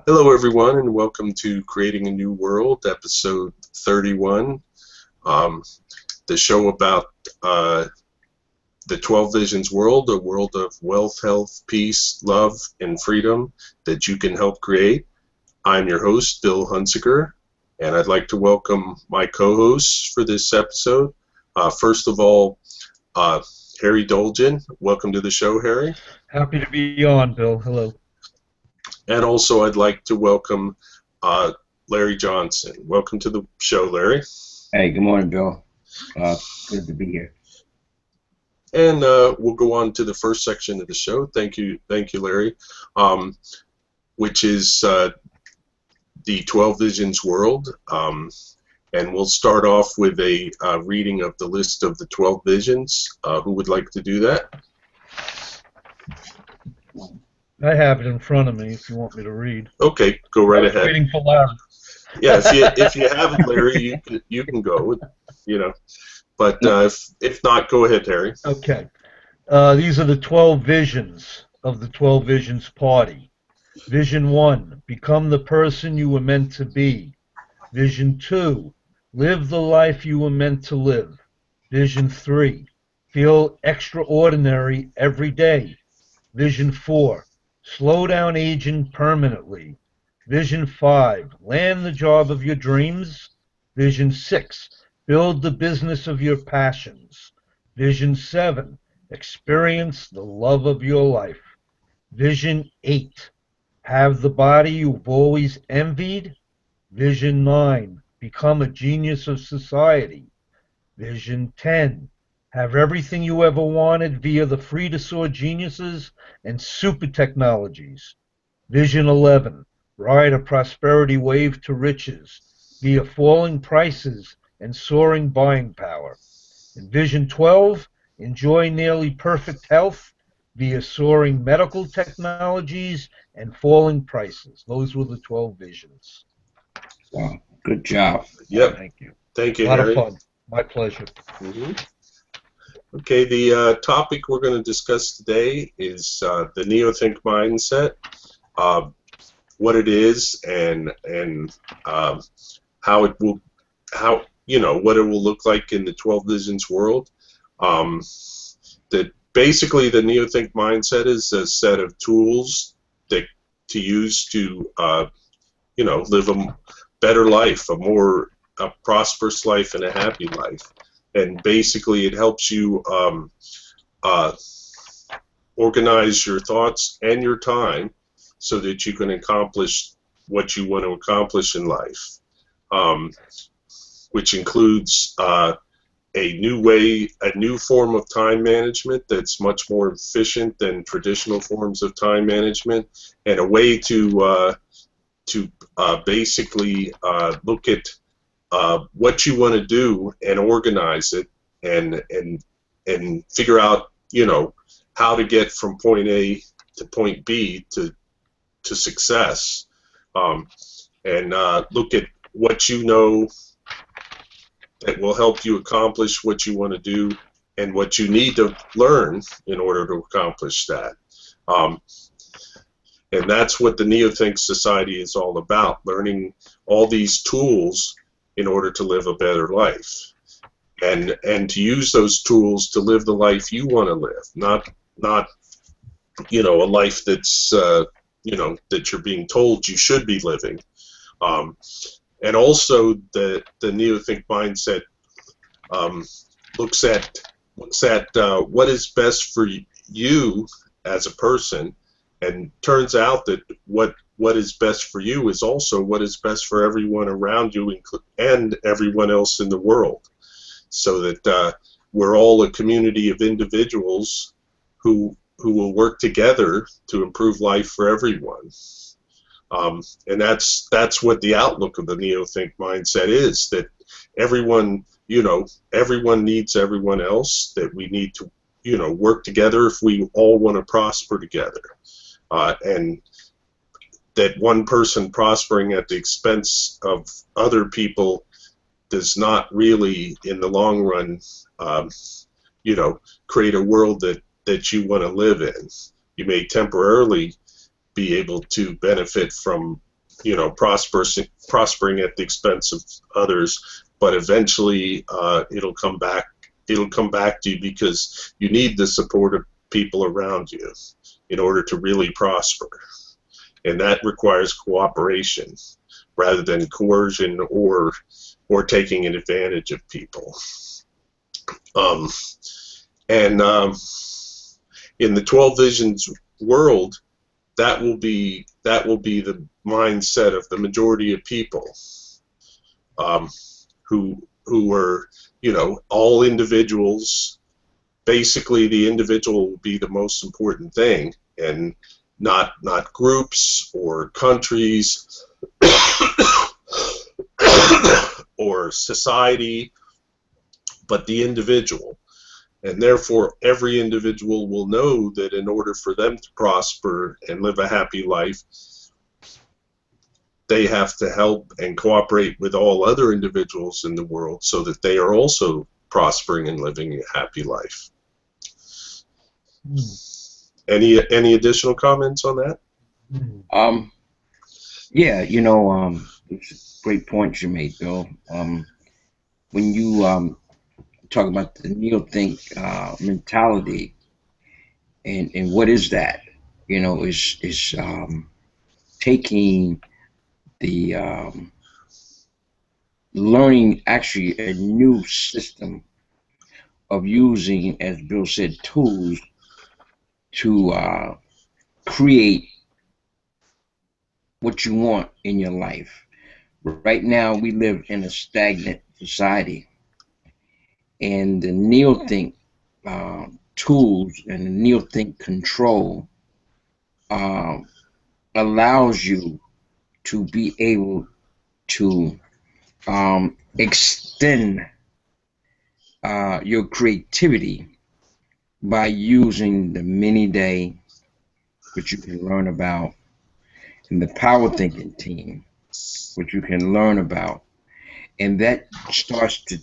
Hello, everyone, and welcome to Creating a New World, episode 31. Um, the show about the 12 Visions world, a world of wealth, health, peace, love, and freedom that you can help create. I'm your host, Bill Hunziker, and I'd like to welcome my co hosts for this episode. First of all, uh, Harry Dolgen. Welcome to the show, Harry. Happy to be on, Bill. Hello. And also, I'd like to welcome Larry Johnson. Welcome to the show, Larry. Hey, good morning, Bill. Good to be here. And we'll go on to the first section of the show. Thank you, Larry, which is the 12 Visions world. And we'll start off with a reading of the list of the 12 visions. Who would like to do that? I have it in front of me if you want me to read. Okay, go right I was ahead. waiting for Larry. Yeah, if you have it, Larry, you can go. You know, but if not, go ahead, Harry. Okay. These are the 12 visions of the 12 Visions Party. Vision 1, become the person you were meant to be. Vision 2, live the life you were meant to live. Vision 3, feel extraordinary every day. Vision 4, slow down aging permanently. Vision 5, land the job of your dreams. Vision 6, build the business of your passions. Vision 7, experience the love of your life. Vision 8, have the body you've always envied. Vision 9, become a genius of society. Vision 10, have everything you ever wanted via the free to soar geniuses and super technologies. Vision 11, ride a prosperity wave to riches via falling prices and soaring buying power. And Vision 12, enjoy nearly perfect health via soaring medical technologies and falling prices. Those were the 12 visions. So, good job. Yep. Thank you. Thank A you, lot of Harry. fun. My pleasure. Okay, the topic we're going to discuss today is the Neothink mindset, uh, what it is, and how it will, what it will look like in the 12 Visions world. That basically the Neothink mindset is a set of tools that to use to live a better life, a prosperous life, and a happy life. And basically, it helps you uh, organize your thoughts and your time so that you can accomplish what you want to accomplish in life, um, which includes a new form of time management that's much more efficient than traditional forms of time management, and a way to basically look at what you want to do and organize it and figure out how to get from point A to point B to success, um, and look at what you know that will help you accomplish what you want to do and what you need to learn in order to accomplish that. Um, and that's what the Neothink Society is all about, learning all these tools in order to live a better life. And to use those tools to live the life you want to live, not a life that's that you're being told you should be living. Um, and also the Neothink mindset um, looks at what is best for you as a person, and turns out that what is best for you is also what is best for everyone around you and everyone else in the world, so that we're all a community of individuals who will work together to improve life for everyone. And that's what the outlook of the Neothink mindset is, that everyone, everyone needs everyone else, that we need to, work together if we all want to prosper together. And that one person prospering at the expense of other people does not really, in the long run, um, create a world that you want to live in. You may temporarily be able to benefit from prospering at the expense of others, but eventually it'll come back. It'll come back to you because you need the support of people around you in order to really prosper, and that requires cooperation rather than coercion or taking advantage of people. And in the 12 Visions world, that will be the mindset of the majority of people, who are, all individuals. Basically, the individual will be the most important thing, and not groups or countries or society, but the individual. And therefore, every individual will know that in order for them to prosper and live a happy life, they have to help and cooperate with all other individuals in the world so that they are also prospering and living a happy life. Any additional comments on that? Yeah, it's great points you made, Bill. When you talk about the Neothink mentality, and what is that? Is taking the learning actually a new system of using, as Bill said, tools to create what you want in your life. Right now, we live in a stagnant society, and the Neothink tools and the Neothink control allows you to be able to extend your creativity by using the mini day, which you can learn about, and the power thinking team, which you can learn about, and that starts to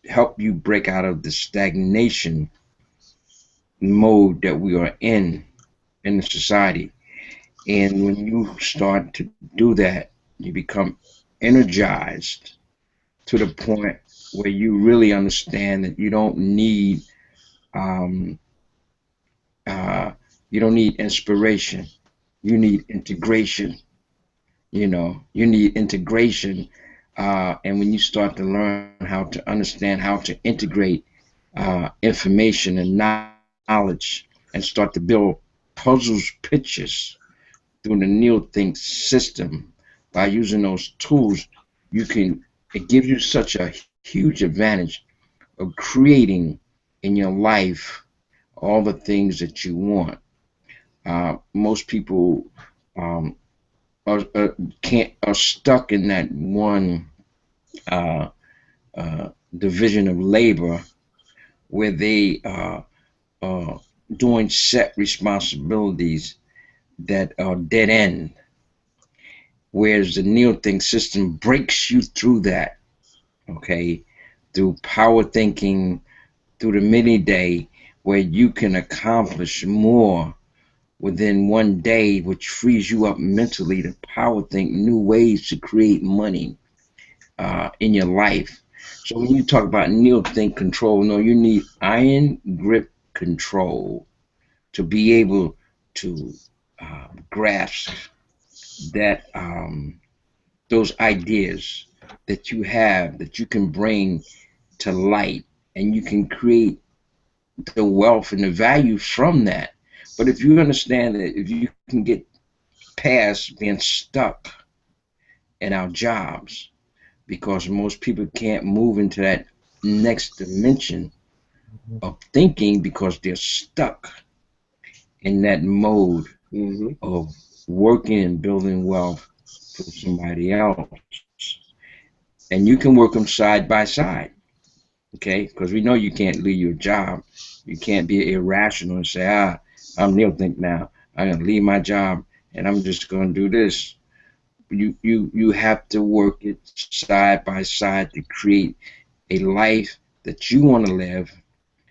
help you break out of the stagnation mode that we are in the society. And when you start to do that, you become energized to the point where you really understand that you don't need inspiration. You need integration. You need integration. And when you start to learn how to understand how to integrate information and knowledge and start to build puzzles, pictures through the Neothink system by using those tools, it gives you such a huge advantage of creating in your life all the things that you want. Most people are stuck in that one division of labor where they are doing set responsibilities that are dead end, whereas the Neothink system breaks you through that, okay, through power thinking, through the mini day, where you can accomplish more within one day, which frees you up mentally to power think new ways to create money in your life. So when you talk about Neothink control, no, you need iron grip control to be able to grasp that those ideas that you have that you can bring to light, and you can create the wealth and the value from that. But if you understand that if you can get past being stuck in our jobs, because most people can't move into that next dimension of thinking because they're stuck in that mode of working and building wealth for somebody else. And you can work them side by side, okay? Because we know you can't leave your job. You can't be irrational and say, I'm Neothink now. I'm going to leave my job and I'm just going to do this. You have to work it side by side to create a life that you want to live,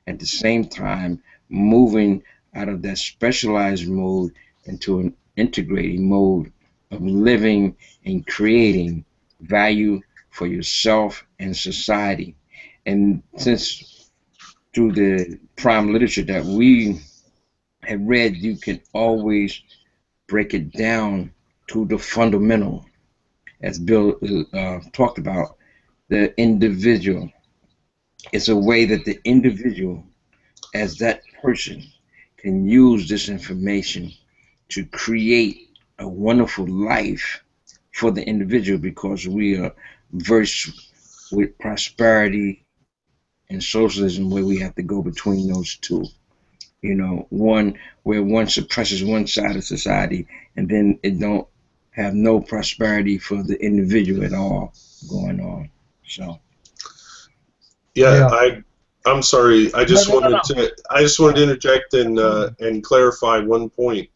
at the same time moving out of that specialized mode into an integrating mode of living and creating value for yourself and society. And since through the prime literature that we have read, you can always break it down to the fundamental, as Bill talked about, the individual. It's a way that the individual, as that person, can use this information to create a wonderful life for the individual because we are versed with prosperity and socialism where we have to go between those two. You know, one where one suppresses one side of society and then it don't have no prosperity for the individual at all going on. So Yeah, Yeah. I'm sorry. No, no, no, no. I just wanted to interject and clarify one point.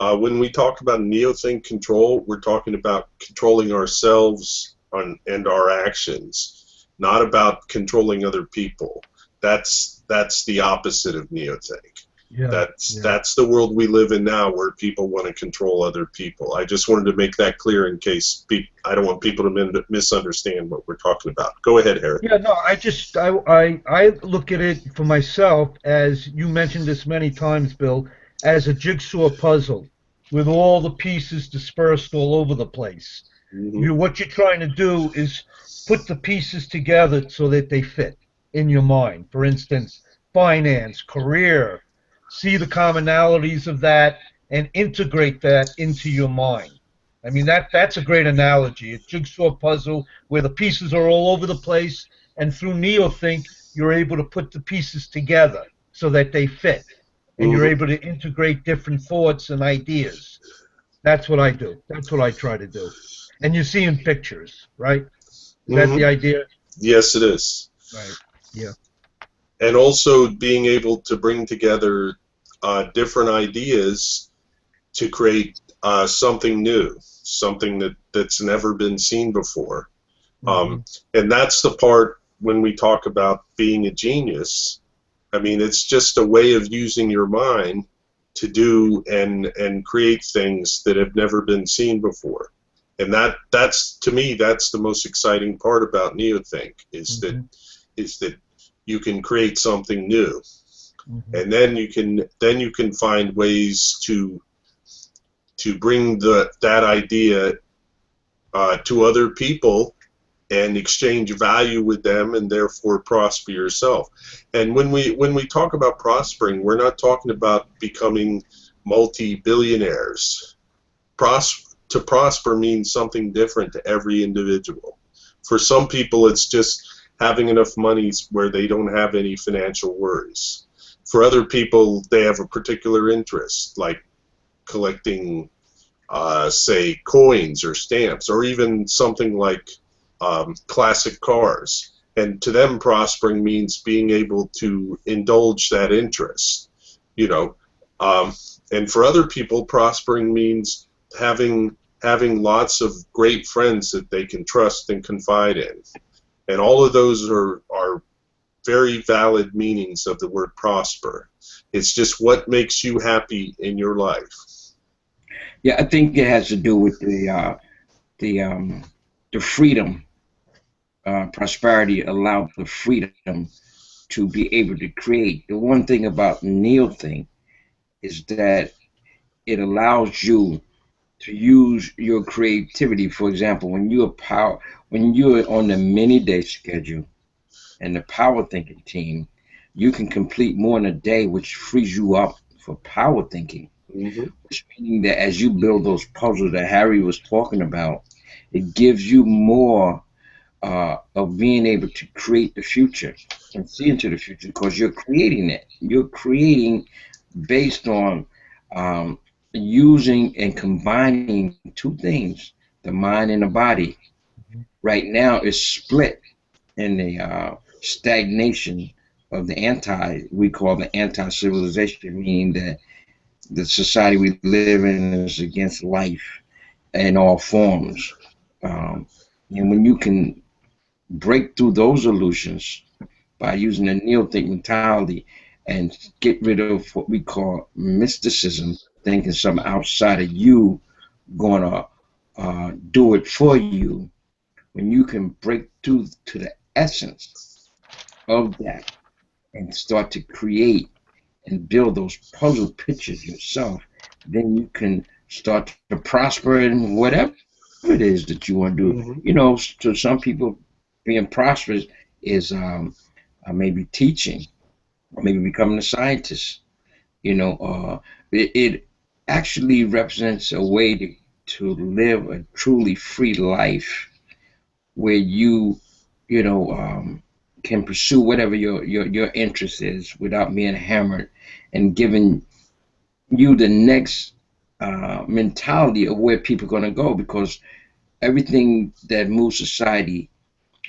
When we talk about neothink control, we're talking about controlling ourselves and our actions, not about controlling other people. That's the opposite of neothink. Yeah. That's the world we live in now, where people want to control other people. I just wanted to make that clear in case I don't want people to misunderstand what we're talking about. Go ahead, Harry. Yeah, no, I look at it for myself as you mentioned this many times, Bill, as a jigsaw puzzle with all the pieces dispersed all over the place. Mhm. What you're trying to do is put the pieces together so that they fit in your mind. For instance, finance, career, see the commonalities of that and integrate that into your mind. I mean that's a great analogy. A jigsaw puzzle where the pieces are all over the place, and through NeoThink you're able to put the pieces together so that they fit, and you're Mhm. able to integrate different thoughts and ideas. That's what I do. That's what I try to do. And you see in pictures, right? Is that the Mhm. idea? Yes, it is. Right. Yeah. And also being able to bring together different ideas to create something new, something that's never been seen before. Hmm. And that's the part when we talk about being a genius. I mean, it's just a way of using your mind to do and create things that have never been seen before. And that's to me that's the most exciting part about neothink Hmm. is that you can create something new, Hmm. and then you can find ways to bring that idea to other people and exchange value with them and therefore prosper yourself. And when we talk about prospering, we're not talking about becoming multi-billionaires. To prosper means something different to every individual. For some people, it's just having enough money where they don't have any financial worries. For other people, they have a particular interest, like collecting, say, coins or stamps, or even something like classic cars. And to them, prospering means being able to indulge that interest, you know. Um, and for other people, prospering means having lots of great friends that they can trust and confide in. And all of those are very valid meanings of the word prosper. It's just what makes you happy in your life. yeah, I think it has to do with the um, the freedom. Prosperity allowed the freedom to be able to create. The one thing about NeoThink is that it allows you to use your creativity. For example, when you're on the mini day schedule and the power thinking team, you can complete more in a day, which frees you up for power thinking. Hmm. Which meaning that as you build those puzzles that Harry was talking about, it gives you more of being able to create the future and see into the future because you're creating it. You're creating based on um, using and combining two things, the mind and the body. Right now, it's split in the stagnation of the we call the anti civilization, meaning that the society we live in is against life in all forms. Um, and when you can break through those illusions by using the neo-think mentality and get rid of what we call mysticism, thinking something outside of you going to do it for you, when you can break through to the essence of that and start to create and build those puzzle pictures yourself, then you can start to prosper in whatever it is that you want to do. Hmm. You know, to some people, being prosperous is maybe teaching, or maybe becoming a scientist. You know, it actually represents a way to live a truly free life where you know, can pursue whatever your interest is without being hammered and giving you the next mentality of where people are going to go, because everything that moves society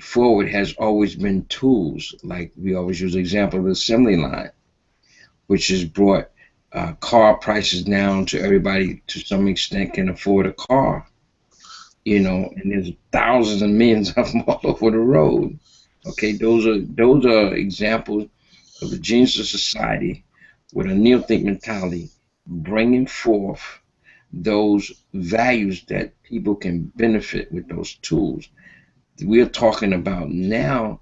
forward has always been tools. Like we always use the example of the assembly line, which has brought car prices down to everybody to some extent can afford a car, you know, and there's thousands and millions of them all over the road. Okay, those are examples of the genius of society with a neo-think mentality, bringing forth those values that people can benefit with those tools. We're talking about now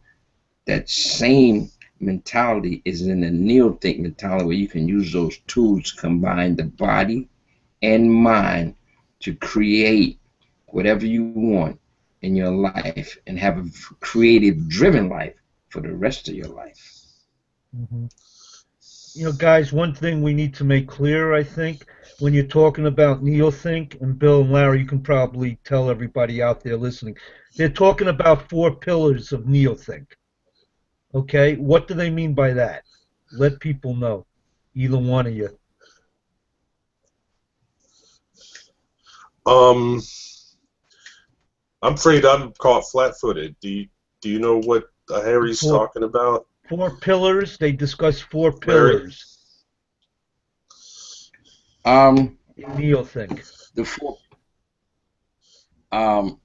that same mentality is in the neo-think mentality where you can use those tools to combine the body and mind to create whatever you want in your life and have a creative driven life for the rest of your life. Hmm. You know, guys, one thing we need to make clear, I think, when you're talking about neothink, and Bill and Larry, you can probably tell everybody out there listening, they're talking about four pillars of neothink. Okay, what do they mean by that? Let people know, either one of you. Um, I'm afraid I'm caught flat-footed. Do you know what Harry's Four, talking about, four pillars. They discuss four Larry? pillars Um, in neothink. the four, um,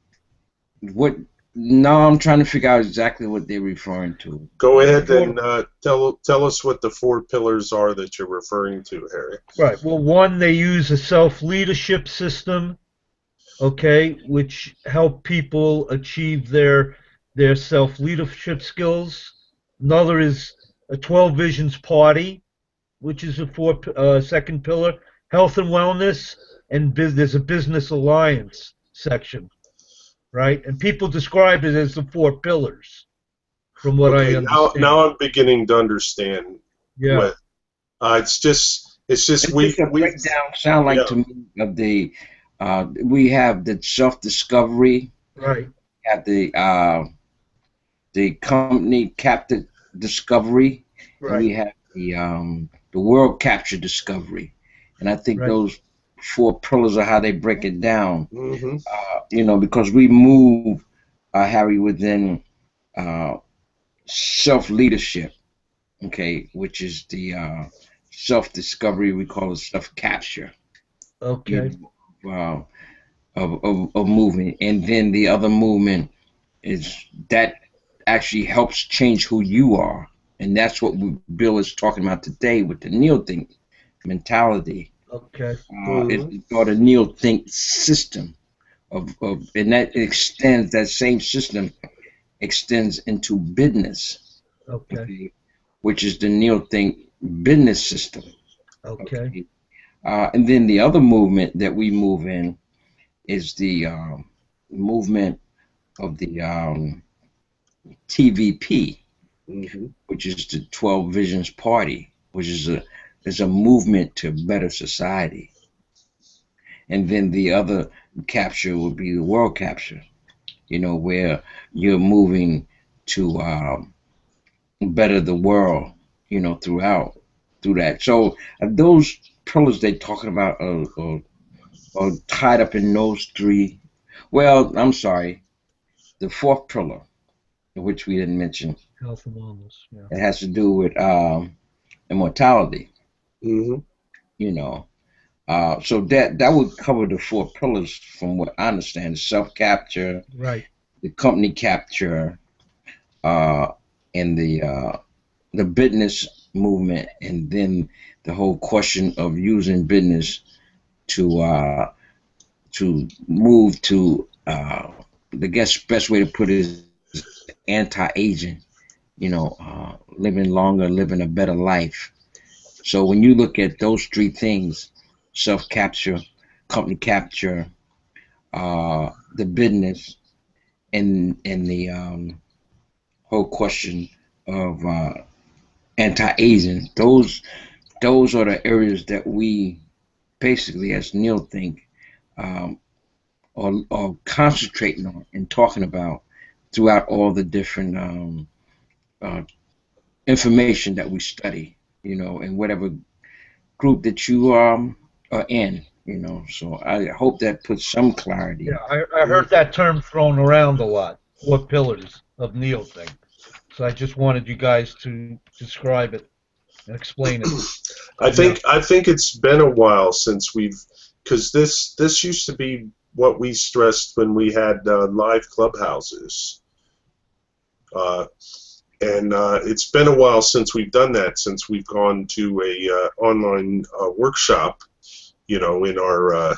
what? No, I'm trying to figure out exactly what they're referring to. Go ahead Four, and tell us what the four pillars are that you're referring to, Harry. right. Well, one, they use a self-leadership system, okay, which help people achieve their self-leadership skills. Another is a 12 Visions Party, which is a second pillar. Health and wellness, and there's a business alliance section, right? And people describe it as the four pillars, from what I Okay, understand. now I'm beginning to understand Yeah, what it's just It's just a we've breakdown. Sound like yeah. to me of the we have the self discovery, right, have the company captive discovery, and right, we have the world capture discovery. And I think right. those four pillars are how they break it down. Hmm. You know, because we move Harry within uh, self leadership, okay, which is the self discovery. We call it self capture. Okay, You know, of movement, and then the other movement is that actually helps change who you are, and that's what Bill is talking about today with the neo-think mentality. okay, It's Hmm. called a neo-think system and that extends that same system extends into business, okay, okay, which is the neo-think business system, okay. okay. And then the other movement that we move in is the movement of the TVP, Hmm. which is the 12 Visions Party, which is a movement to better society. And then the other capture would be the world capture, you know, where you're moving to better the world, you know, through that. So those pillars they talking about are tied up in those three. Well, I'm sorry, the fourth pillar, which we didn't mention, Health and wellness. Yeah. it has to do with immortality, Hmm. you know. So that would cover the four pillars from what I understand: the self capture, Right. the company capture, uh, and the business movement, and then the whole question of using business to move to uh, the best way to put it is anti-aging. Living longer, living a better life. So when you look at those three things, self-capture, company capture, the business, and the whole question of anti-aging, those are the areas that we basically, as Neil think, um, are concentrating on and talking about throughout all the different uh, information that we study, in whatever group that you are in, So I hope that puts some Yeah, clarity. I heard that term thrown around a lot. 4 pillars of Neo thing. So I just wanted you guys to describe it and explain it. Yeah. I think it's been a while since we've, because this used to be what we stressed when we had live clubhouses, uh, and it's been a while since we've done that. Since we've gone to a online workshop, in our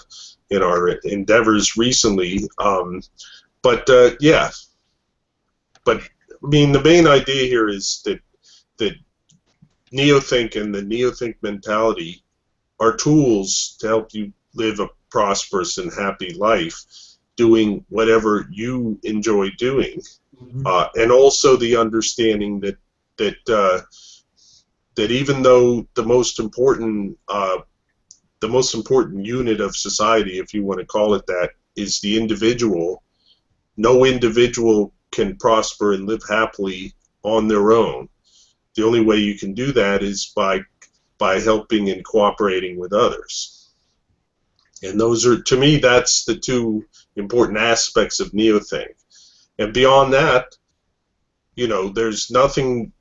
endeavors recently. But yeah, but I mean, the main idea here is that neothink and the neothink mentality are tools to help you live a prosperous and happy life, doing whatever you enjoy doing, Mhm. and also the understanding that that even though the most important unit of society, if you want to call it that, is the individual. No individual can prosper and live happily on their own. The only way you can do that is by helping and cooperating with others. And those are, to me, that's the two important aspects of neothink. And beyond that, there's no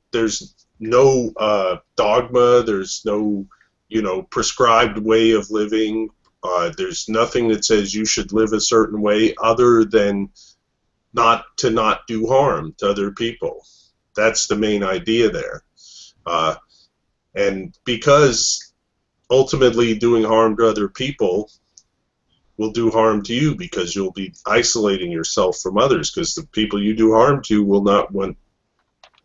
dogma, there's no, prescribed way of living. There's nothing that says you should live a certain way other than not do harm to other people. That's the main idea there. Uh, and because ultimately doing harm to other people will do harm to you, because you'll be isolating yourself from others, because the people you do harm to will not want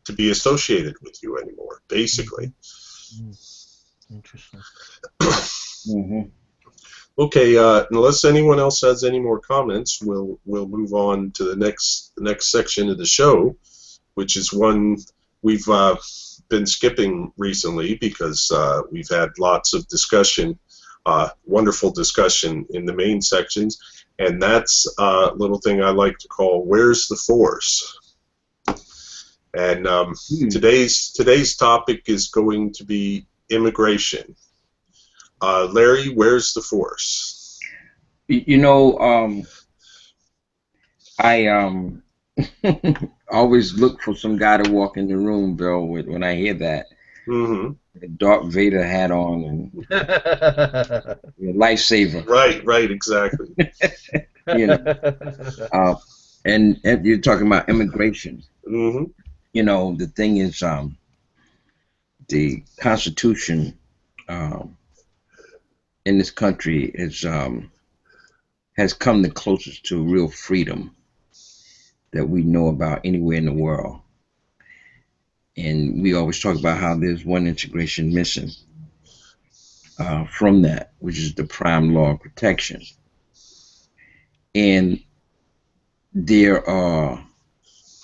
to be associated with you anymore, basically. Mhm. Interesting. Hmm. Okay, unless anyone else has any more comments, we'll move on to the next section of the show, which is one we've been skipping recently because we've had lots of discussion, wonderful discussion in the main sections, and that's a little thing I like to call "Where's the Force?" And today's topic is going to be immigration. Larry, where's the force? You know, I always look for some guy to walk in the room, Bill, when I hear that. Mm-hmm. The Darth Vader hat on and your lifesaver, Right, exactly. you know. Uh, and you're talking about immigration. Mm-hmm. The thing is, the Constitution um, in this country has come the closest to real freedom that we know about anywhere in the world. And we always talk about how there's one integration missing from that, which is the prime law of protection. And there are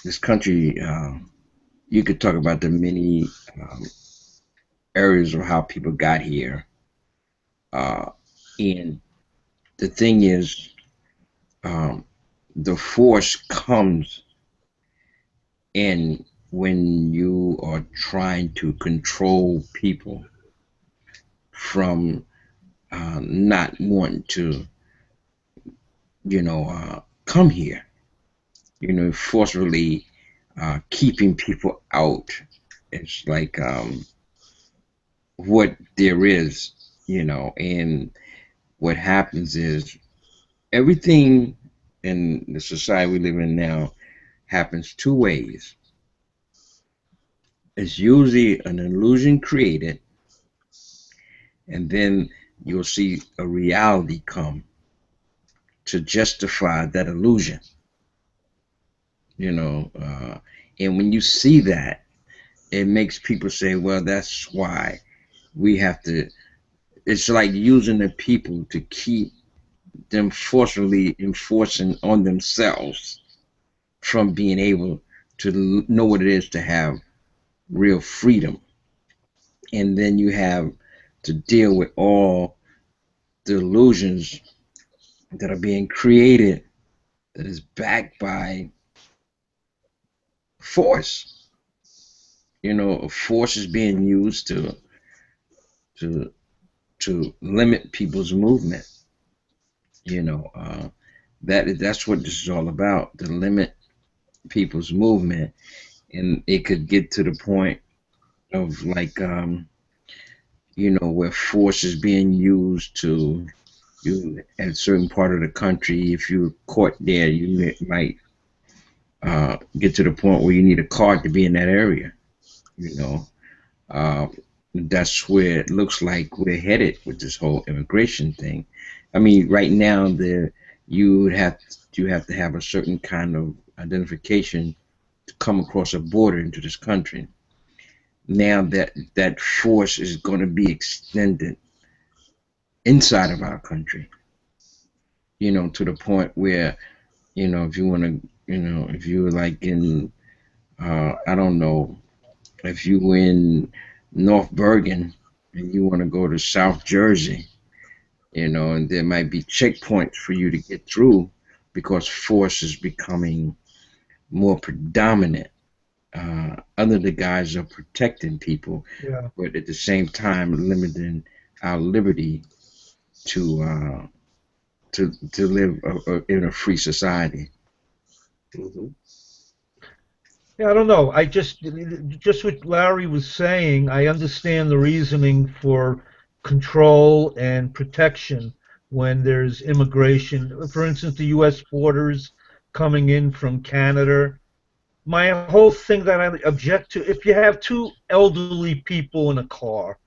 this country. You could talk about the many areas of how people got here. Uh, and the thing is, um, the force comes in when you are trying to control people from not wanting to, come here. Forcefully keeping people out. It's like what there is, and what happens is everything in the society we live in now happens two ways. It's usually an illusion created, and then you'll see a reality come to justify that illusion, you know. And when you see that, it makes people say, well, that's why we have to. It's like using the people to keep them forcefully enforcing on themselves from being able to know what it is to have real freedom. And then you have to deal with all the illusions that are being created that is backed by force. You know, force is being used to to limit people's movement. You know, that's what this is all about, to limit people's movement. And it could get to the point of like you know, where force is being used to you at a certain part of the country. If you're caught there, you might get to the point where you need a card to be in that area. You know, uh, that's where it looks like we're headed with this whole immigration thing. I mean, right now, you would have you have to have a certain kind of identification to come across a border into this country. Now that force is going to be extended inside of our country, you know, to the point where, you know, if you want to, you know, if you were like in, I don't know, if you were in North Bergen and you want to go to South Jersey, you know, and there might be checkpoints for you to get through because force is becoming more predominant under the guise of protecting people, Yeah. but at the same time limiting our liberty to live in a free society. Hmm. Yeah, I don't know. Just what Larry was saying, I understand the reasoning for control and protection when there's immigration. For instance, the U.S. borders coming in from Canada. My whole thing that I object to, if you have two elderly people in a car,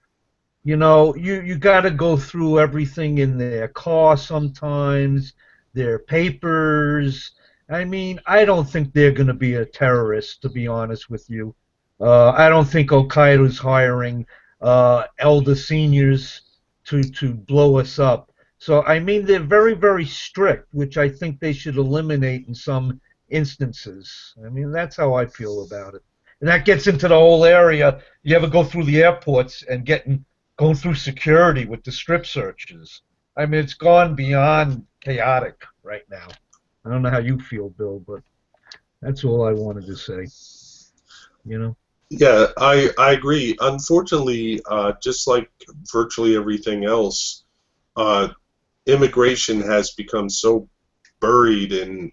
you got to go through everything in their car sometimes, their papers. I mean, I don't think they're going to be a terrorist, to be honest with you. I don't think Al Qaeda's hiring elder seniors to blow us up. So, I mean, they're very, very strict, which I think they should eliminate in some instances. I mean, that's how I feel about it. And that gets into the whole area. You ever go through the airports and going through security with the strip searches? I mean, it's gone beyond chaotic right now. I don't know how you feel, Bill, but that's all I wanted to say. You know? Yeah, I agree. Unfortunately, just like virtually everything else, uh, immigration has become so buried in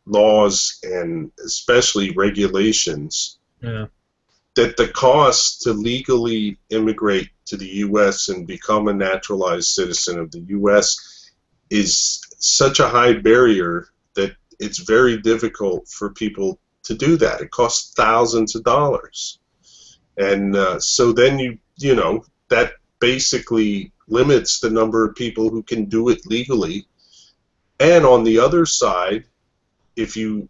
laws and especially regulations Yeah. that the cost to legally immigrate to the U.S. and become a naturalized citizen of the U.S. is such a high barrier that it's very difficult for people to do that. It costs thousands of dollars, and so then you know that basically limits the number of people who can do it legally. And on the other side, if you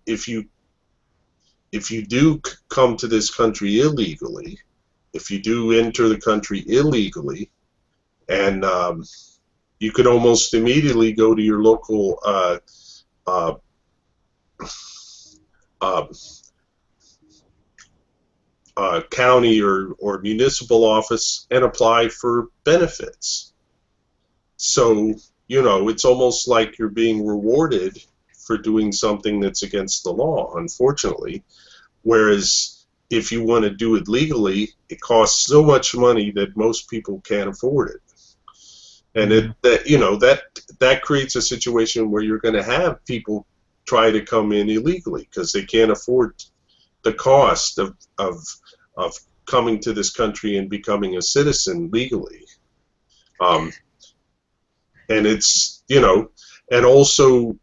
do come to this country illegally, if you do enter the country illegally, and you could almost immediately go to your local uh, uh, county or municipal office and apply for benefits. So, you know, it's almost like you're being rewarded for doing something that's against the law, unfortunately. Whereas if you want to do it legally, it costs so much money that most people can't afford it. And that creates a situation where you're going to have people try to come in illegally because they can't afford the cost of coming to this country and becoming a citizen legally. Um, and it's and also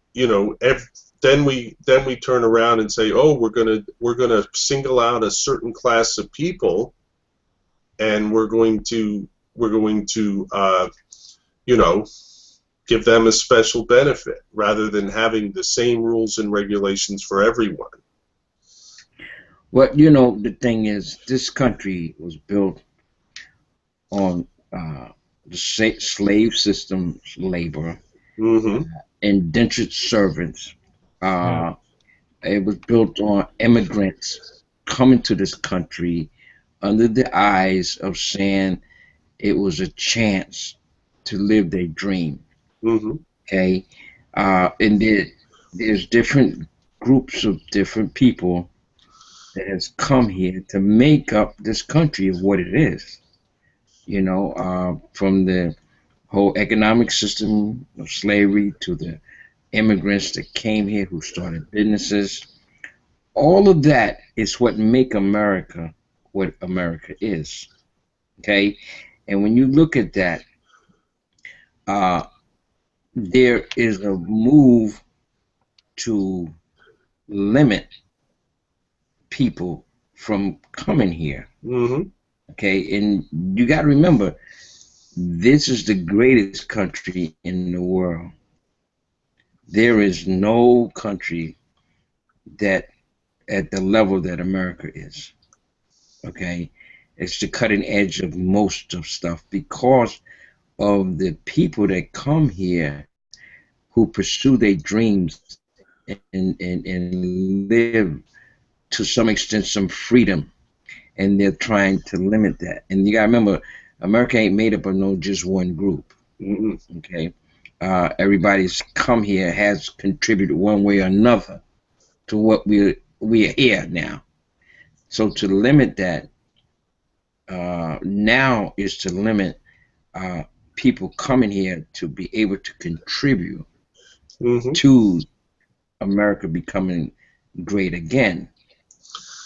then we turn around and say, oh, we're gonna single out a certain class of people, and we're going to you know give them a special benefit rather than having the same rules and regulations for everyone. Well, you know, the thing is, this country was built on the slave system, labor, Hmm. indentured servants. Yeah. Uh, it was built on immigrants coming to this country under the eyes of saying it was a chance to live their dream. Hmm. Okay, and there's different groups of different people that has come here to make up this country of what it is. You know, from the whole economic system of slavery to the immigrants that came here who started businesses. All of that is what make America what America is. Okay, and when you look at that, uh, there is a move to limit people from coming here. Hmm. Okay, and you got to remember, this is the greatest country in the world. There is no country that at the level that America is. Okay, it's the cutting edge of most of stuff because of the people that come here who pursue their dreams and live to some extent some freedom, and they're trying to limit that. And you gotta remember, America ain't made up of no just one group. Hmm. Okay, everybody's come here has contributed one way or another to what we are here now. So to limit that now is to limit uh, people coming here to be able to contribute Hmm. to America becoming great again.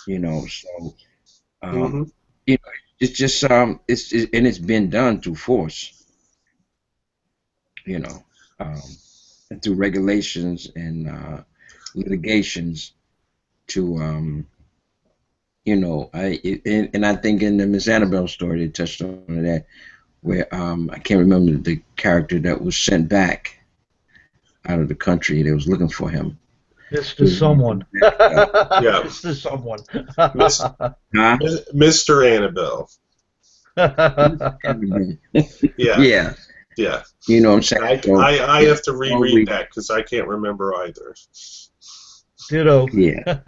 You know, so Hmm. um, you know, it's just and it's been done through force. You know, um, and through regulations and litigations to and I think in the Miss Annabelle story they touched on that where I can't remember the character that was sent back out of the country. They was looking for him. Mr. Someone. Yeah. Mr. Someone. Miss, Huh? Mr. Annabelle. Yeah. Yeah, Yeah. you know what I'm saying. So I it's have to reread always that because I can't remember either. Ditto. yeah,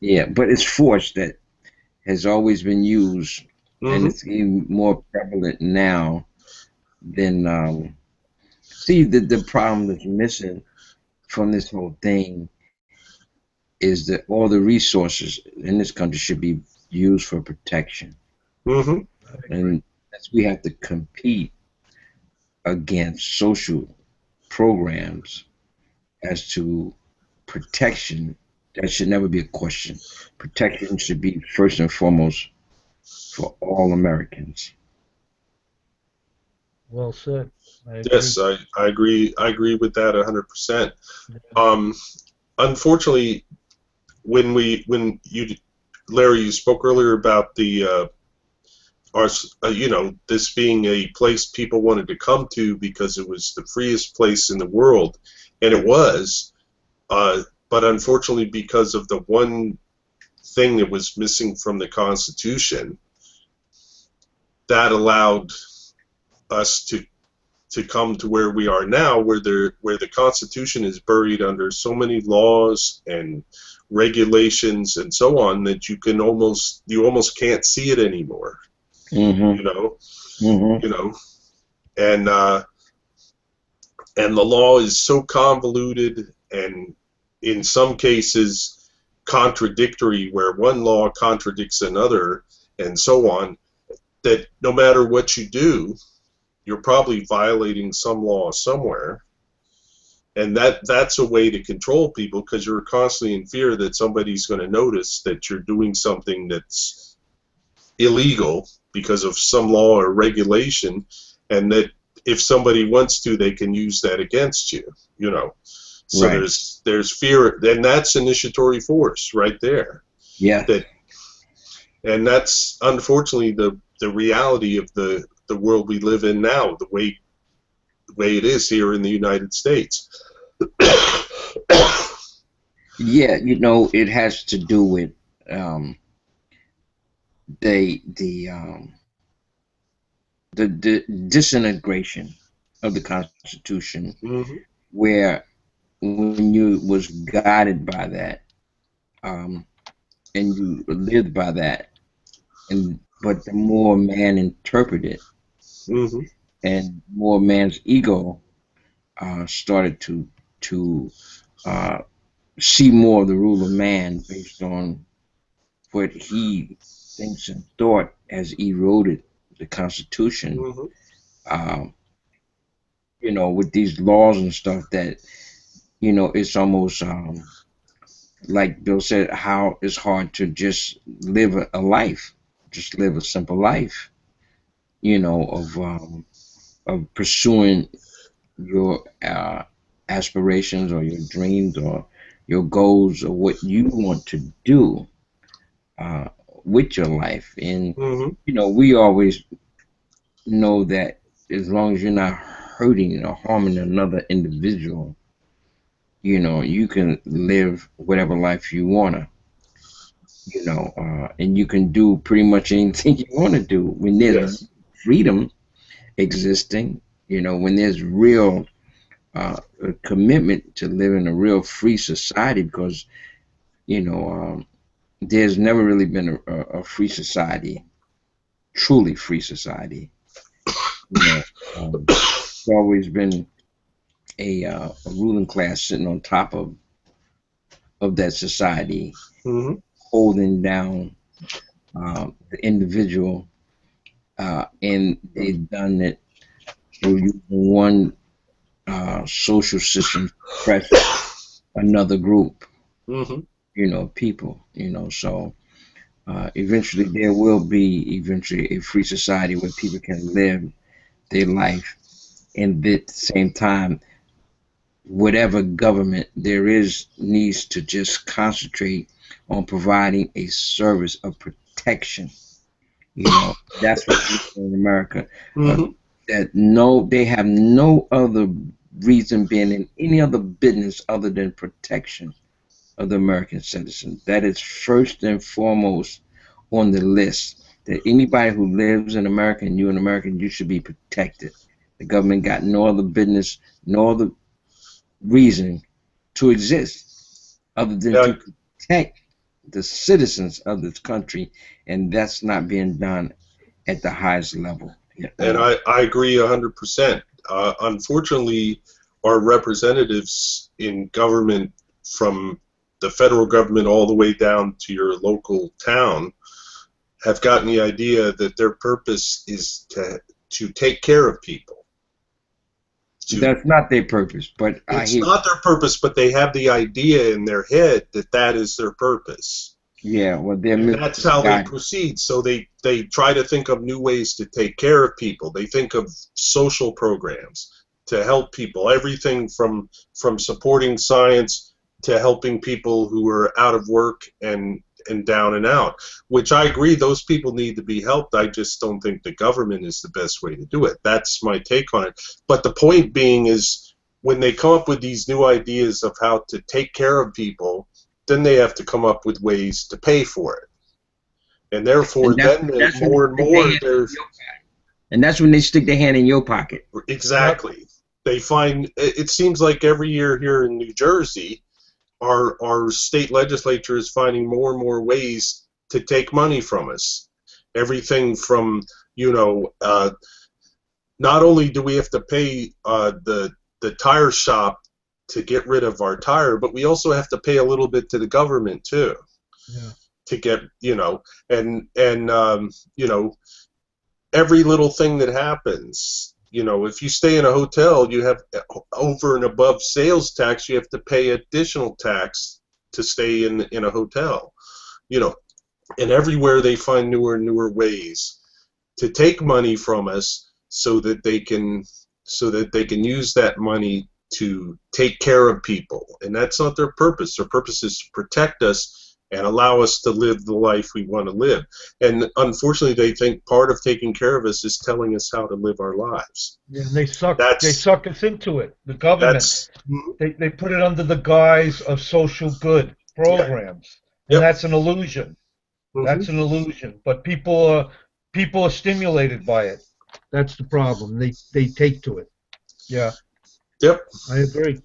yeah, but it's force that has always been used, and Hmm. it's even more prevalent now than see the problem that's missing from this whole thing is that all the resources in this country should be used for protection, Hmm. and as we have to compete against social programs as to protection, that should never be a question. Protection should be first and foremost for all Americans. Well said. I agree. Yes, I agree. I agree with that 100%. Um, Unfortunately, when you, Larry, you spoke earlier about the our this being a place people wanted to come to because it was the freest place in the world, and it was. But unfortunately, because of the one thing that was missing from the Constitution, that allowed us to come to where we are now, where the Constitution is buried under so many laws and regulations and so on that you almost can't see it anymore. Mm-hmm. You know, Mm-hmm. you know, and and the law is so convoluted and in some cases contradictory, where one law contradicts another and so on, that no matter what you do, you're probably violating some law somewhere. And that's a way to control people because you're constantly in fear that somebody's going to notice that you're doing something that's illegal because of some law or regulation, and that if somebody wants to, they can use that against you. You know, so Right. there's fear, and that's initiatory force right there. Yeah. That and that's unfortunately the reality of the world we live in now. The way way it is here in the United States. Yeah, you know, it has to do with um, the the disintegration of the Constitution, Hmm. where when you was guided by that, um, and you lived by that, and but the more man interpreted it, Hmm. and more man's ego started to uh, see more of the rule of man based on what he thinks and thought has eroded the Constitution. Hmm. Um, you know, with these laws and stuff that, you know, it's almost like Bill said, how it's hard to just live a life, just live a simple life, you know, of pursuing your aspirations or your dreams or your goals or what you want to do uh, with your life. And, Hmm. you know, we always know that as long as you're not hurting or harming another individual, you know, you can live whatever life you wanna, you know, and you can do pretty much anything you want to do when there's Yes. freedom existing. You know, when there's real a commitment to live in a real free society, because you know, there's never really been a free society, truly free society. You know, it's always been a ruling class sitting on top of that society, Hmm. holding down the individual, and they've done it through using one social system to oppress another group, Hmm. you know, people, you know. So eventually there will be eventually a free society where people can live their life, and at the same time, whatever government there is needs to just concentrate on providing a service of protection. You know, that's what we do in America. Uh, Hmm. that no, they have no other reason being in any other business other than protection of the American citizen. That is first and foremost on the list. That anybody who lives in America and you're an American, you should be protected. The government got no other business, no other reason to exist other than Yeah, to protect the citizens of this country, and that's not being done at the highest level at and all. I agree 100%. Unfortunately, our representatives in government, from the federal government all the way down to your local town, have gotten the idea that their purpose is to take care of people. To That's not their purpose, but I It's hear, not their purpose, but they have the idea in their head that that is their purpose. yeah, well, they're And that's how they misguided. proceed. So they try to think of new ways to take care of people. They think of social programs to help people. Everything from supporting science to helping people who are out of work and down and out. Which I agree, those people need to be helped. I just don't think the government is the best way to do it. That's my take on it. But the point being is, when they come up with these new ideas of how to take care of people, then they have to come up with ways to pay for it. And therefore, And then that's when they more and stick their more hand in there's your, and that's when they stick their hand in your pocket. Yep. exactly. They find it seems like every year here in New Jersey, our state legislature is finding more and more ways to take money from us. Everything from, you know, not only do we have to pay the tire shop to get rid of our tire, but we also have to pay a little bit to the government too, Yeah. to get, and you know, every little thing that happens. You know, if you stay in a hotel, you have, over and above sales tax, you have to pay additional tax to stay in a hotel. You know, and everywhere they find newer and newer ways to take money from us so that they can use that money to take care of people. And that's not their purpose. Their purpose is to protect us and allow us to live the life we want to live. And unfortunately, they think part of taking care of us is telling us how to live our lives. Yeah, and they That's suck us into it. The government, that's they put it under the guise of social good yeah, programs, and yep. that's an illusion. Hmm. That's an illusion. But people are stimulated by it. That's the problem. They take to it. Yeah, Yep. I agree.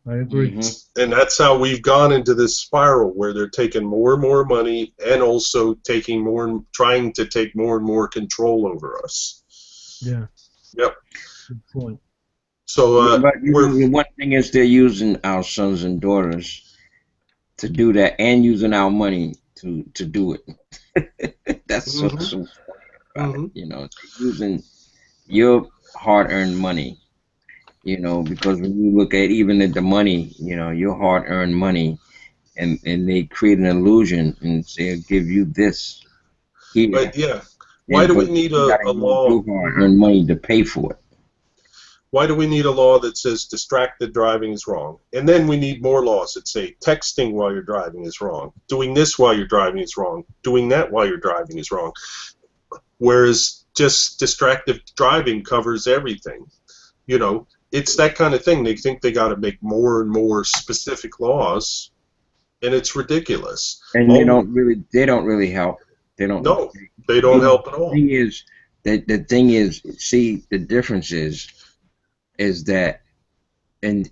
I agree. Hmm. And that's how we've gone into this spiral where they're taking more and more money and also taking trying to take more and more control over us. Yeah, Yep. good point. So Yeah, but you we're know, the one thing is they're using our sons and daughters to do that, and using our money to do it. That's hmm so about it. hmm You know, they're using your hard-earned money. You know, because when you look at even at the money, you know, your hard-earned money, and they create an illusion and say, "I'll give you this here," but yeah, why and do we but need you gotta a use law? your hard-earned money to pay for it. Why do we need a law that says distracted driving is wrong? And then we need more laws that say texting while you're driving is wrong, doing this while you're driving is wrong, doing that while you're driving is wrong. Whereas just distracted driving covers everything. You know, it's that kind of thing. They think they got to make more and more specific laws, and it's ridiculous. And Oh they don't really help. They don't. no, they don't The help at all. thing is that the thing is, see, the difference is that, and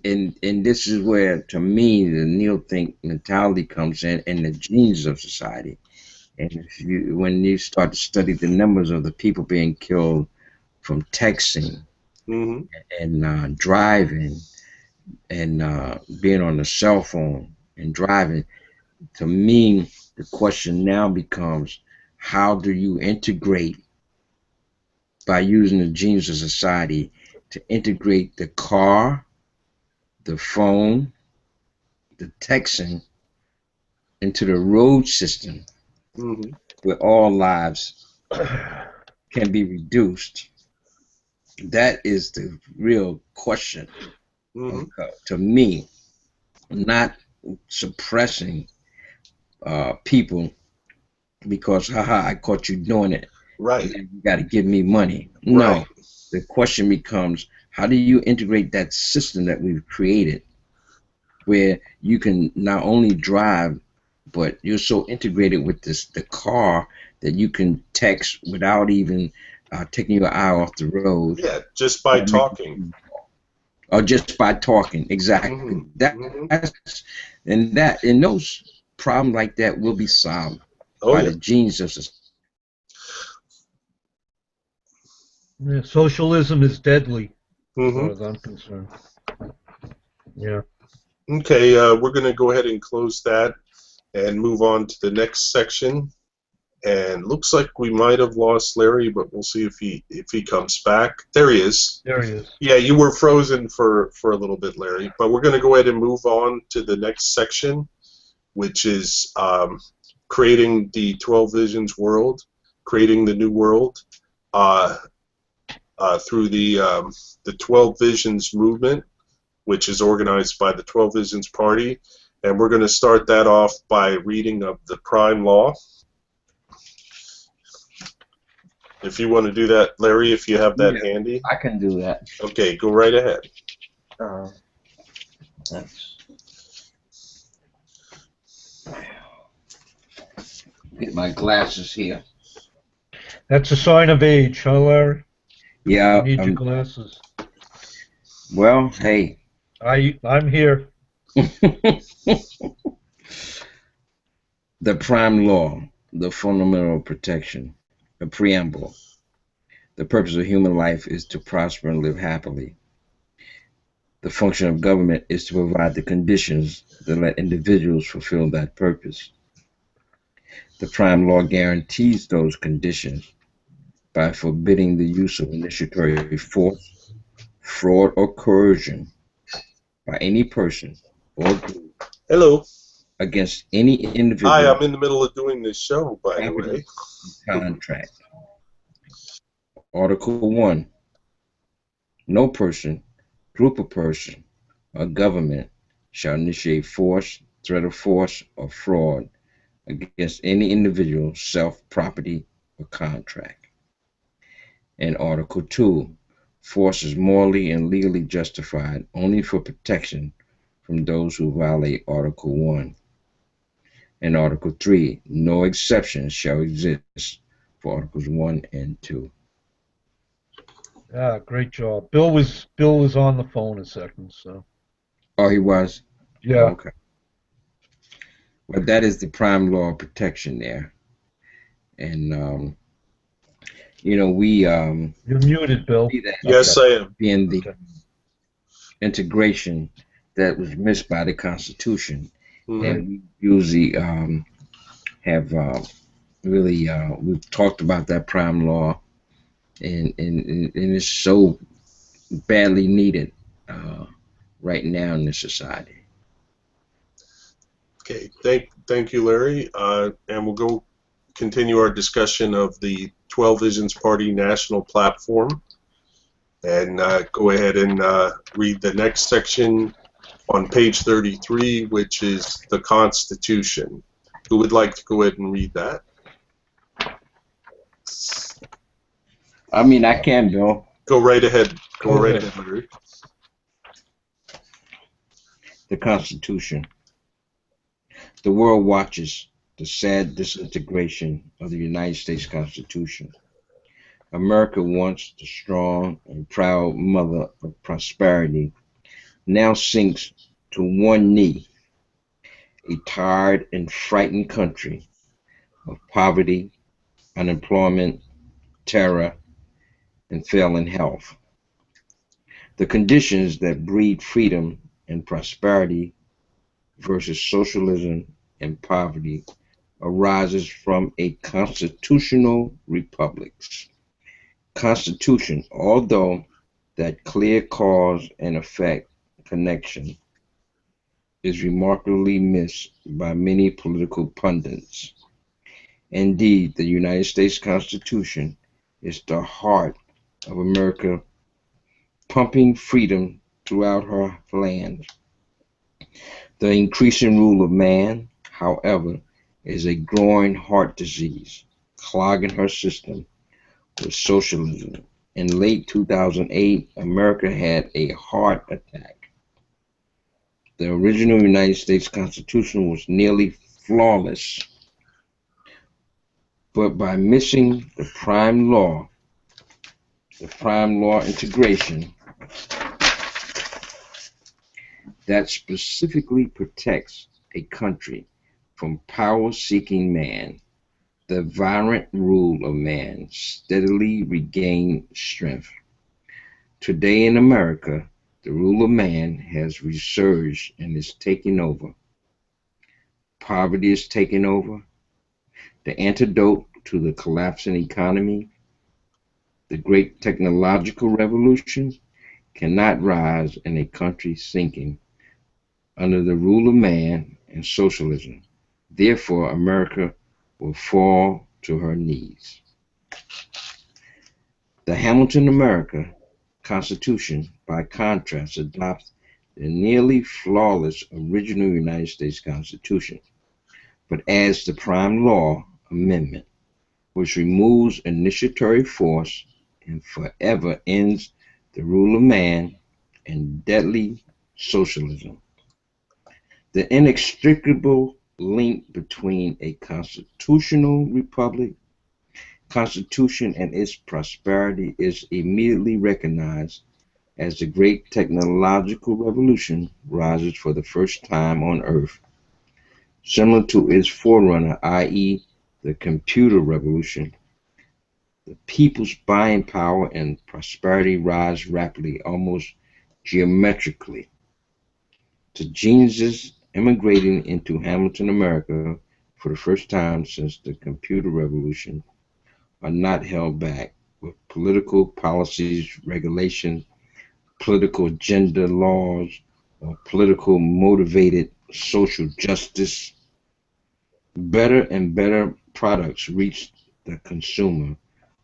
this is where, to me, the neo-think mentality comes in, and the genes of society. And if you, when you start to study the numbers of the people being killed from texting Hmm and driving and being on the cell phone and driving, to me, the question now becomes, how do you integrate, by using the genes of society, to integrate the car, the phone, the texting into the road system hmm where all lives can be reduced? That is the real question hmm to me, not suppressing people because, haha, I caught you doing it. Right, Now you got to give me money. right. No, the question becomes, how do you integrate that system that we've created where you can not only drive, but you're so integrated with the car that you can text without even taking your eye off the road, Yeah, just by or make, talking. or just by talking. Exactly. Hmm hmm That's and those problems like that will be solved Oh by yeah. the genes of Yeah, socialism is deadly, as hmm far as I'm concerned. Yeah. Okay, we're going to go ahead and close that and move on to the next section. And looks like we might have lost Larry, but we'll see if he comes back. There he is. There he is. Yeah, you were frozen for a little bit, Larry. But we're going to go ahead and move on to the next section, which is creating the 12 Visions world, creating the new world through the 12 Visions movement, which is organized by the 12 Visions Party. And we're going to start that off by reading of the Prime Law. If you want to do that, Larry, if you have that Yeah, handy. I can do that. Okay, go right ahead. Let's get my glasses here. That's a sign of age, huh, Larry? You Yeah, need your glasses. well, hey. I'm here. The prime law, the fundamental protection, the preamble. The purpose of human life is to prosper and live happily. The function of government is to provide the conditions that let individuals fulfill that purpose. The prime law guarantees those conditions by forbidding the use of initiatory force, fraud, or coercion by any person or group Hello. against any Hi, individual, I'm in the middle of doing this show, by the property, way. and contract. Article 1. No person, group of persons, or government shall initiate force, threat of force, or fraud against any individual, self, property, or contract. And Article 2, force is morally and legally justified only for protection from those who violate Article 1. And Article 3, no exceptions shall exist for Articles 1 and 2. Yeah, great job. Bill was on the phone a second, so Oh, he was? Oh, yeah. okay. Well, that is the prime law of protection there. And, we You're muted, Bill. see that Yes, I am. being the Okay. integration that was missed by the Constitution. Mhm. And we usually have really, we've talked about that prime law, and it's so badly needed right now in this society. Okay, thank you, Larry. And we'll go continue our discussion of the 12 Visions Party national platform, and go ahead and read the next section on page 33, which is the Constitution. Who would like to go ahead and read that? I mean, I can, Bill. Go right ahead. Go Go right ahead. ahead, Larry. The Constitution. The world watches the sad disintegration of the United States Constitution. America, once the strong and proud mother of prosperity, now sinks to one knee, a tired and frightened country of poverty, unemployment, terror, and failing health. The conditions that breed freedom and prosperity versus socialism and poverty arises from a constitutional republic's constitution, although that clear cause and effect connection is remarkably missed by many political pundits. Indeed, the United States Constitution is the heart of America, pumping freedom throughout her land. The increasing rule of man, however, is a growing heart disease, clogging her system with socialism. In late 2008, America had a heart attack. The original United States Constitution was nearly flawless, but by missing the prime law integration that specifically protects a country from power-seeking man, the violent rule of man steadily regained strength. Today in America, the rule of man has resurged and is taking over. Poverty is taking over. The antidote to the collapsing economy, the great technological revolution, cannot rise in a country sinking under the rule of man and socialism. Therefore, America will fall to her knees. The Hamilton America Constitution, by contrast, adopts the nearly flawless original United States Constitution, but adds the Prime Law Amendment, which removes initiatory force and forever ends the rule of man and deadly socialism. The inextricable link between a constitutional republic, constitution, and its prosperity is immediately recognized as the great technological revolution rises for the first time on Earth. Similar to its forerunner, i.e., the computer revolution, the people's buying power and prosperity rise rapidly, almost geometrically. The geniuses immigrating into Hamilton, America for the first time since the computer revolution are not held back with political policies, regulation, political agenda laws, or political motivated social justice. Better and better products reach the consumer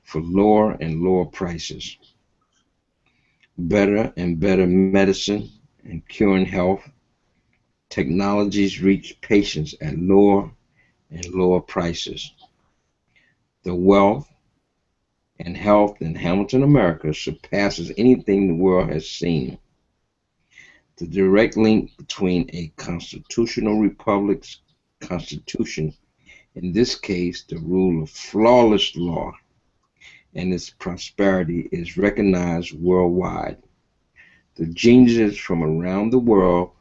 for lower and lower prices. Better and better medicine and curing health technologies reach patients at lower and lower prices. The wealth and health in Hamilton, America surpasses anything the world has seen. The direct link between a constitutional republic's constitution, in this case the rule of flawless law, and its prosperity is recognized worldwide. The geniuses from around the world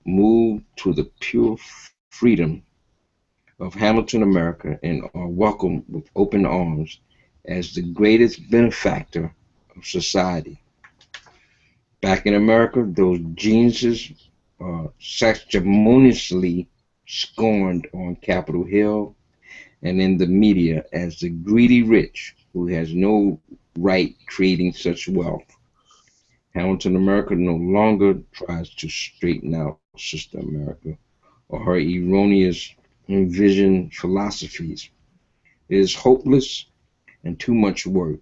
move to the pure freedom of Hamilton, America, and are welcomed with open arms as the greatest benefactor of society. Back in America, those geniuses are sanctimoniously scorned on Capitol Hill and in the media as the greedy rich who has no right creating such wealth. Hamilton America no longer tries to straighten out Sister America or her erroneous envisioned philosophies. It is hopeless and too much work.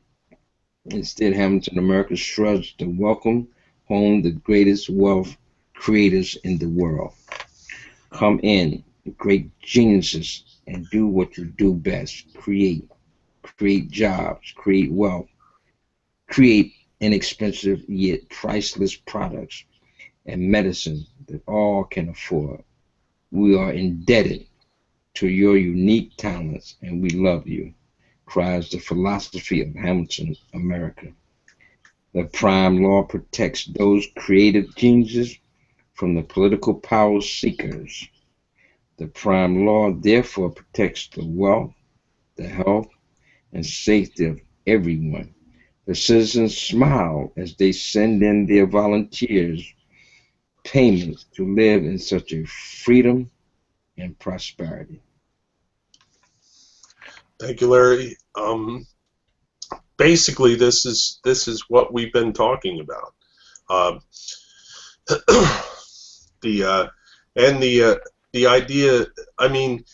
Instead, Hamilton America shrugs to welcome home the greatest wealth creators in the world. Come in, great geniuses, and do what you do best. Create jobs, create wealth, create inexpensive yet priceless products and medicine that all can afford. We are indebted to your unique talents and we love you, cries the philosophy of Hamilton America. The prime law protects those creative geniuses from the political power seekers. The prime law therefore protects the wealth, the health, and safety of everyone. The citizens smile as they send in their volunteers payments to live in such a freedom and prosperity. Thank you, Larry. Basically, this is what we've been talking about. Uh, the idea. I mean,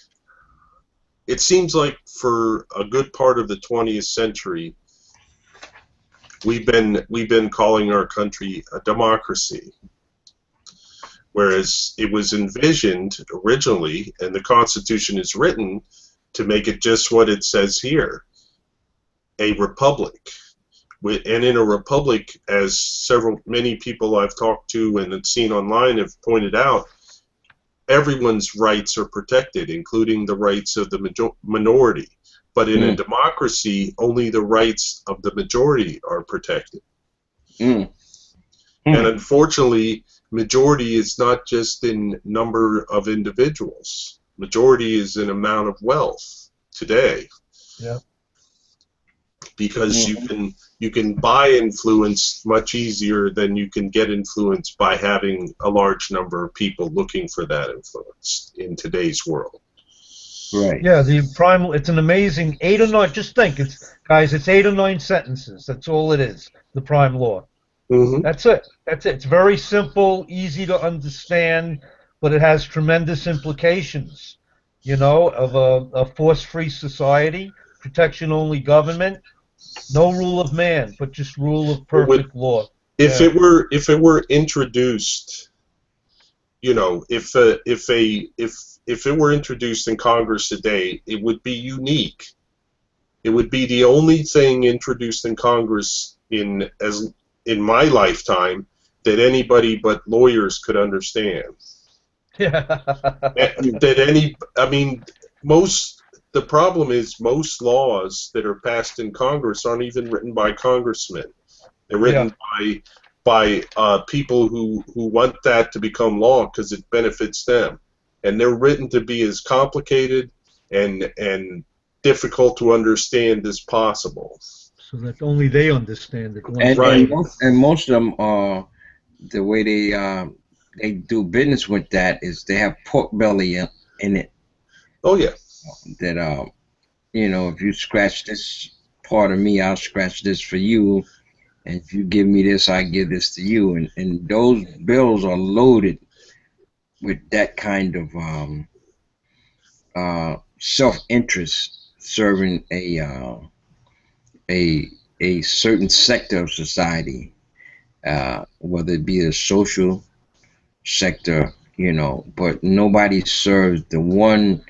it seems like for a good part of the 20th century, we've been calling our country a democracy, whereas it was envisioned originally, and the Constitution is written to make it just what it says here, a republic. And in a republic, as many people I've talked to and seen online have pointed out, everyone's rights are protected, including the rights of the minority. But in a democracy, only the rights of the majority are protected. And unfortunately, majority is not just in number of individuals. Majority is in amount of wealth today. Yeah. Because you can buy influence much easier than you can get influence by having a large number of people looking for that influence in today's world. Right. Yeah, it's an amazing 8 or 9, just think, it's 8 or 9 sentences. That's all it is, the prime law. Mm-hmm. That's it. It's very simple, easy to understand, but it has tremendous implications, of a force-free society, protection-only government, no rule of man, but just rule of perfect law. If it were introduced, if it were introduced in Congress today, it would be unique. It would be the only thing introduced in Congress in my lifetime that anybody but lawyers could understand. Yeah. The problem is most laws that are passed in Congress aren't even written by congressmen. They're written by people who want that to become law because it benefits them, and they're written to be as complicated and difficult to understand as possible. So that only they understand it. And most of them are the way they do business with that is they have pork belly in it. Oh yeah. That if you scratch this part of me, I'll scratch this for you, and if you give me this, I give this to you, and those bills are loaded with that kind of self-interest serving a certain sector of society, whether it be a social sector, but nobody serves the one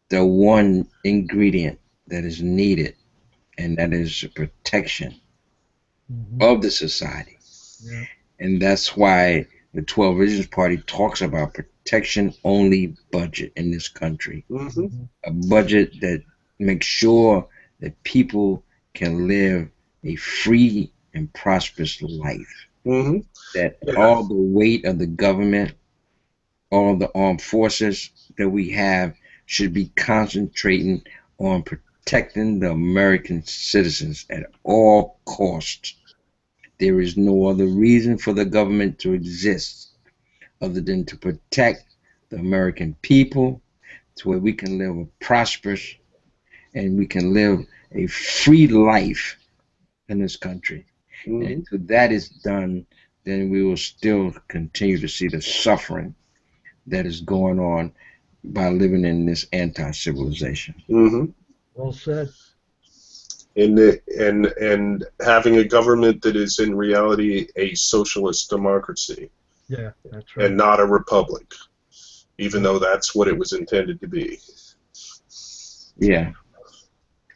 the one ingredient that is needed, and that is protection Mhm. of the society. Yeah. And that's why the 12 Visions Party talks about protection only budget in this country. Mm-hmm. Mhm. A budget that makes sure that people can live a free and prosperous life. Mm-hmm. That Yeah. all the weight of the government, all the armed forces that we have should be concentrating on protecting the American citizens at all costs. There is no other reason for the government to exist other than to protect the American people to where we can live a prosperous and we can live a free life in this country. And Mm-hmm. until that is done, then we will still continue to see the suffering that is going on by living in this anti-civilization. Mm-hmm. Well said. And having a government that is in reality a socialist democracy Yeah, that's right. and not a republic, even though that's what it was intended to be. Yeah.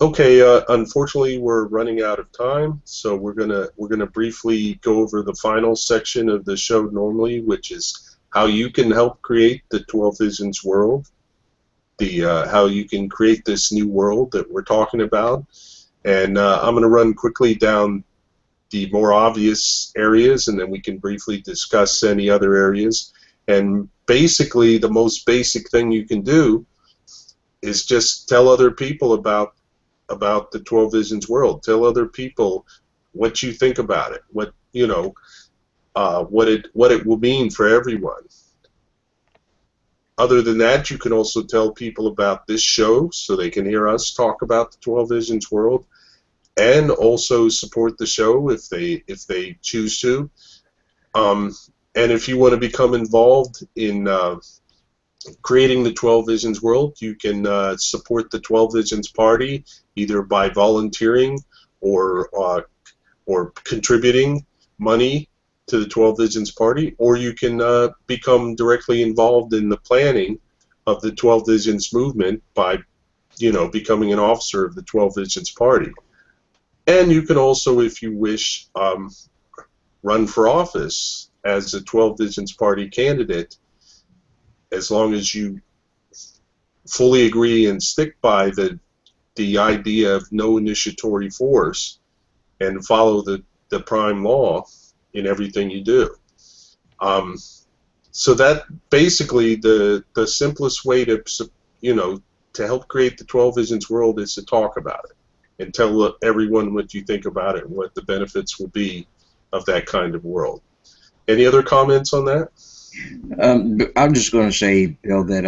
Okay, unfortunately, we're running out of time, so we're gonna briefly go over the final section of the show normally, which is how you can help create the 12 Visions world, the how you can create this new world that we're talking about, and I'm gonna run quickly down the more obvious areas, and then we can briefly discuss any other areas. And basically, the most basic thing you can do is just tell other people about the 12 Visions world. Tell other people what you think about it, what what it will mean for everyone. Other than that, you can also tell people about this show so they can hear us talk about the 12 Visions world, and also support the show if they choose to. Um, and if you want to become involved in creating the 12 Visions world, you can support the 12 Visions Party either by volunteering or contributing money to the 12 Visions Party, or you can become directly involved in the planning of the 12 Visions movement by becoming an officer of the 12 Visions Party. And you can also, if you wish, run for office as a 12 Visions Party candidate, as long as you fully agree and stick by the idea of no initiatory force and follow the prime law in everything you do. So that basically the simplest way to to help create the 12 Visions world is to talk about it and tell everyone what you think about it and what the benefits will be of that kind of world. Any other comments on that? I'm just going to say, Bill, that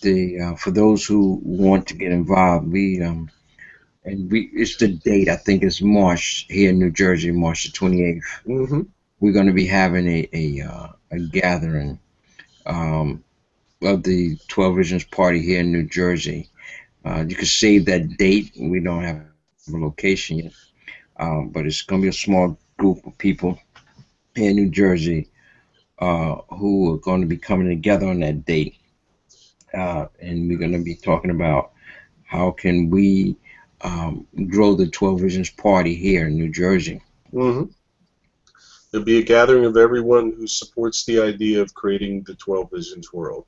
the for those who want to get involved, we it's the date. I think it's March here in New Jersey, March the 28th. Mm-hmm. We're going to be having a gathering of the 12 Visions Party here in New Jersey. You can save that date. We don't have a location yet, but it's going to be a small group of people here in New Jersey who are going to be coming together on that date, and we're going to be talking about how can we grow the 12 Visions Party here in New Jersey. Mm-hmm. There'll be a gathering of everyone who supports the idea of creating the 12 Visions world.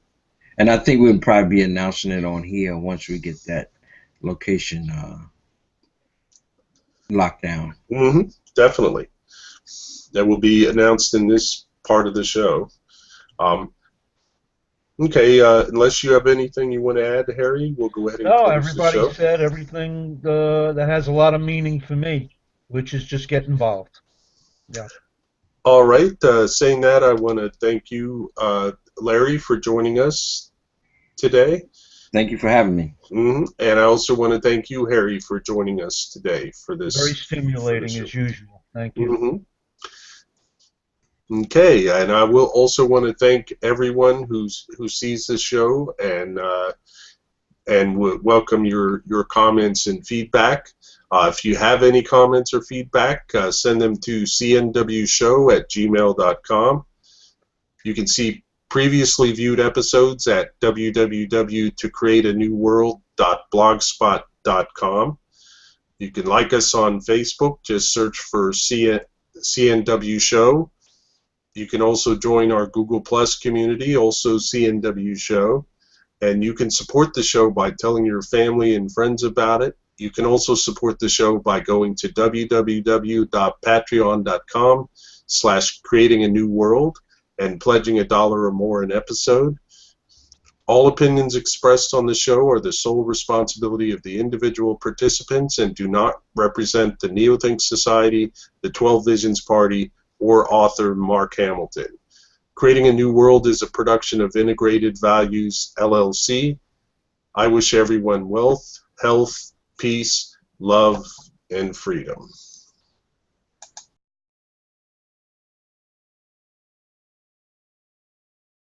And I think we'll probably be announcing it on here once we get that location locked down. Mm-hmm. Definitely. That will be announced in this part of the show. Okay, unless you have anything you want to add, Harry, we'll go ahead and No, close the everybody show. said everything that has a lot of meaning for me, which is just get involved. Yeah. All right. Saying that, I want to thank you, Larry, for joining us today. Thank you for having me. Mm-hmm. And I also want to thank you, Harry, for joining us today for this. Very stimulating as usual. Thank you. Mm-hmm. Okay, and I will also want to thank everyone who sees this show and welcome your comments and feedback. If you have any comments or feedback, send them to cnwshow@gmail.com. You can see previously viewed episodes at www.tocreateanewworld.blogspot.com. You can like us on Facebook. Just search for CNW Show. You can also join our Google Plus community, also CNW Show. And you can support the show by telling your family and friends about it. You can also support the show by going to www.patreon.com/creatinganewworld and pledging $1 or more an episode. All opinions expressed on the show are the sole responsibility of the individual participants and do not represent the Neothink Society, the 12 Visions Party, or author Mark Hamilton. Creating a New World is a production of Integrated Values, LLC. I wish everyone wealth, health, peace, love, and freedom.